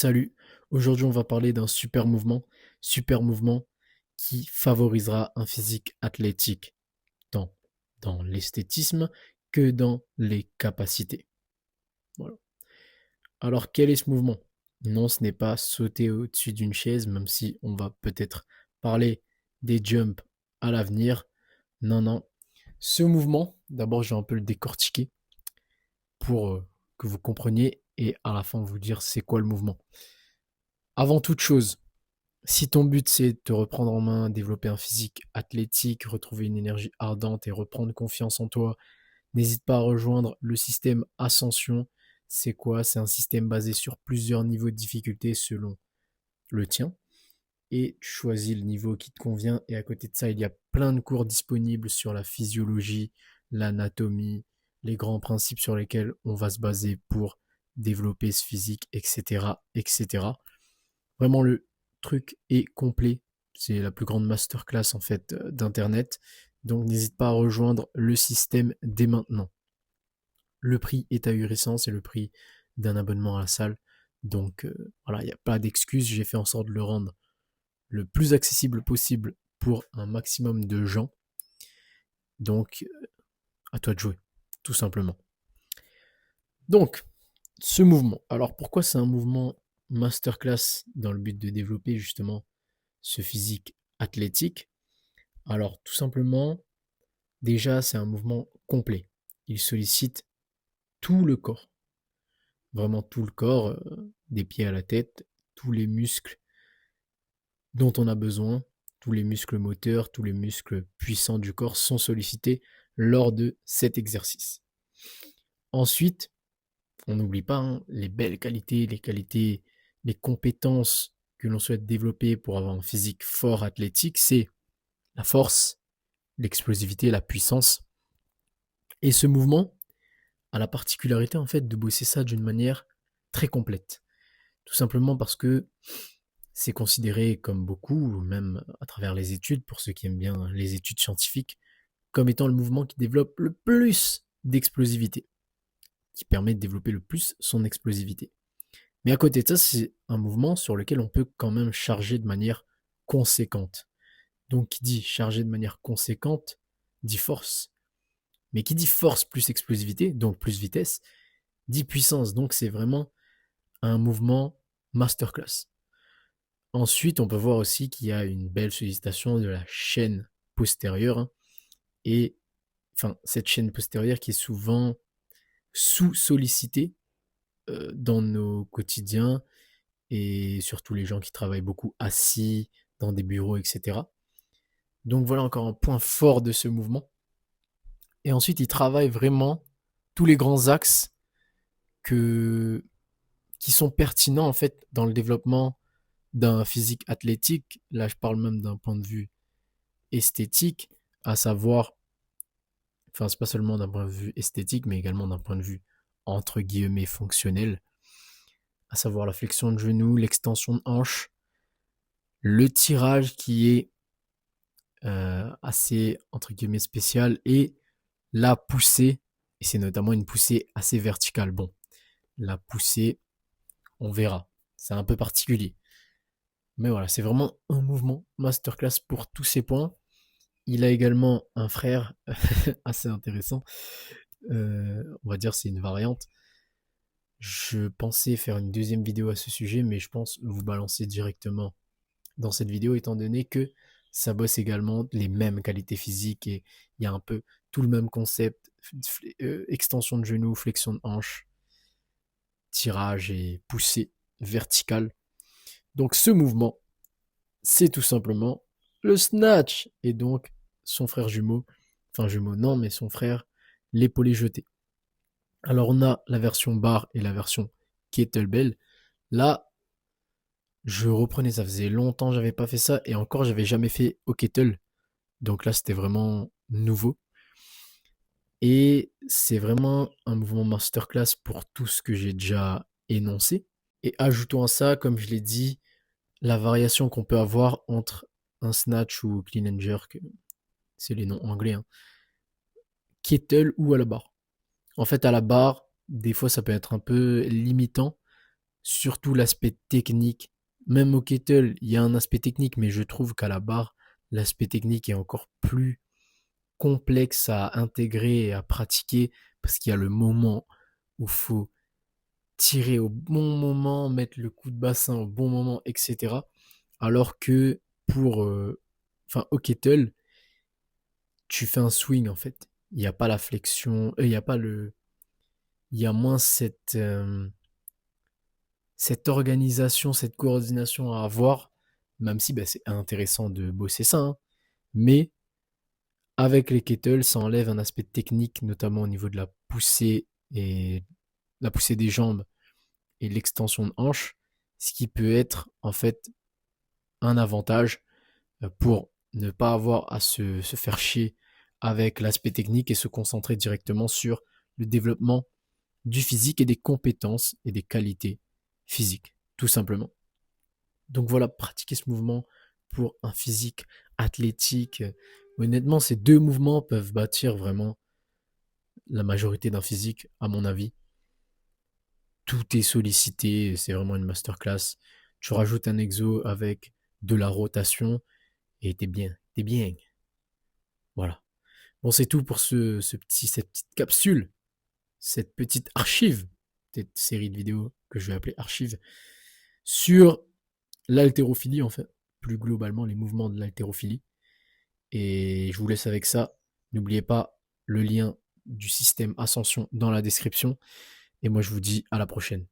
Salut, aujourd'hui on va parler d'un super mouvement qui favorisera un physique athlétique, tant dans l'esthétisme que dans les capacités. Voilà. Alors quel est ce mouvement? Non, ce n'est pas sauter au-dessus d'une chaise, même si on va peut-être parler des jumps à l'avenir. Non, non. Ce mouvement, d'abord je vais un peu le décortiquer pour que vous compreniez et à la fin vous dire c'est quoi le mouvement. Avant toute chose, si ton but c'est de te reprendre en main, développer un physique athlétique, retrouver une énergie ardente et reprendre confiance en toi, n'hésite pas à rejoindre le système Ascension. C'est quoi? C'est un système basé sur plusieurs niveaux de difficulté selon le tien. Et tu choisis le niveau qui te convient. Et à côté de ça, il y a plein de cours disponibles sur la physiologie, l'anatomie, les grands principes sur lesquels on va se baser pour développer ce physique, etc., etc. Vraiment, le truc est complet. C'est la plus grande masterclass en fait d'internet. Donc n'hésite pas à rejoindre le système dès maintenant. Le prix est ahurissant, c'est le prix d'un abonnement à la salle. Donc voilà, il n'y a pas d'excuse. J'ai fait en sorte de le rendre le plus accessible possible pour un maximum de gens. Donc à toi de jouer, tout simplement. Donc, ce mouvement. Alors pourquoi c'est un mouvement masterclass dans le but de développer justement ce physique athlétique? Alors tout simplement, déjà c'est un mouvement complet. Il sollicite tout le corps, vraiment tout le corps, des pieds à la tête, tous les muscles dont on a besoin, tous les muscles moteurs, tous les muscles puissants du corps sont sollicités lors de cet exercice. Ensuite, on n'oublie pas les belles qualités, les compétences que l'on souhaite développer pour avoir un physique fort athlétique, c'est la force, l'explosivité, la puissance. Et ce mouvement a la particularité en fait de bosser ça d'une manière très complète. Tout simplement parce que c'est considéré comme beaucoup, même à travers les études, pour ceux qui aiment bien les études scientifiques, comme étant le mouvement qui développe le plus d'explosivité, qui permet de développer le plus son explosivité. Mais à côté de ça, c'est un mouvement sur lequel on peut quand même charger de manière conséquente. Donc qui dit charger de manière conséquente, dit force. Mais qui dit force plus explosivité, donc plus vitesse, dit puissance. Donc c'est vraiment un mouvement masterclass. Ensuite, on peut voir aussi qu'il y a une belle sollicitation de la chaîne postérieure. Et enfin, cette chaîne postérieure qui est souvent sous-sollicitée dans nos quotidiens et surtout les gens qui travaillent beaucoup assis dans des bureaux, etc. Donc voilà encore un point fort de ce mouvement. Et ensuite, il travaille vraiment tous les grands axes que, qui sont pertinents en fait dans le développement d'un physique athlétique. Là, je parle même d'un point de vue esthétique, à savoir, enfin, c'est pas seulement d'un point de vue esthétique, mais également d'un point de vue entre guillemets fonctionnel, à savoir la flexion de genou, l'extension de hanche, le tirage qui est assez entre guillemets spécial et la poussée, et c'est notamment une poussée assez verticale. Bon, la poussée, on verra, c'est un peu particulier. Mais voilà, c'est vraiment un mouvement masterclass pour tous ces points. Il a également un frère assez intéressant. On va dire c'est une variante. Je pensais faire une deuxième vidéo à ce sujet, mais je pense vous balancer directement dans cette vidéo, étant donné que ça bosse également les mêmes qualités physiques et il y a un peu tout le même concept, extension de genou, flexion de hanche, tirage et poussée verticale. Donc ce mouvement, c'est tout simplement le snatch et donc son frère jumeau, enfin jumeau non, mais son frère, l'épaulé jeté. Alors on a la version bar et la version kettlebell. Là, je reprenais, ça faisait longtemps que j'avais pas fait ça et encore j'avais jamais fait au kettle. Donc là, c'était vraiment nouveau. Et c'est vraiment un mouvement masterclass pour tout ce que j'ai déjà énoncé. Et ajoutons à ça, comme je l'ai dit, la variation qu'on peut avoir entre un snatch ou clean and jerk, c'est les noms anglais, hein, kettle ou à la barre. En fait, à la barre, des fois, ça peut être un peu limitant surtout l'aspect technique. Même au kettle, il y a un aspect technique, mais je trouve qu'à la barre, l'aspect technique est encore plus complexe à intégrer et à pratiquer parce qu'il y a le moment où il faut tirer au bon moment, mettre le coup de bassin au bon moment, etc. Alors que pour, au kettle, tu fais un swing en fait. Il n'y a pas la flexion, il n'y a pas le, il y a moins cette organisation, cette coordination à avoir, même si bah, c'est intéressant de bosser ça, hein. Mais avec les kettles, ça enlève un aspect technique, notamment au niveau de et la poussée des jambes et l'extension de hanche, ce qui peut être en fait un avantage pour ne pas avoir à se faire chier avec l'aspect technique et se concentrer directement sur le développement du physique et des compétences et des qualités physiques, tout simplement. Donc voilà, pratiquer ce mouvement pour un physique athlétique. Honnêtement, ces deux mouvements peuvent bâtir vraiment la majorité d'un physique, à mon avis. Tout est sollicité, c'est vraiment une masterclass. Tu rajoutes un exo avec de la rotation et t'es bien, t'es bien. Voilà. Bon, c'est tout pour cette petite capsule, cette petite archive, cette série de vidéos que je vais appeler archive, sur l'haltérophilie, en fait, plus globalement, les mouvements de l'haltérophilie. Et je vous laisse avec ça. N'oubliez pas le lien du système Ascension dans la description. Et moi, je vous dis à la prochaine.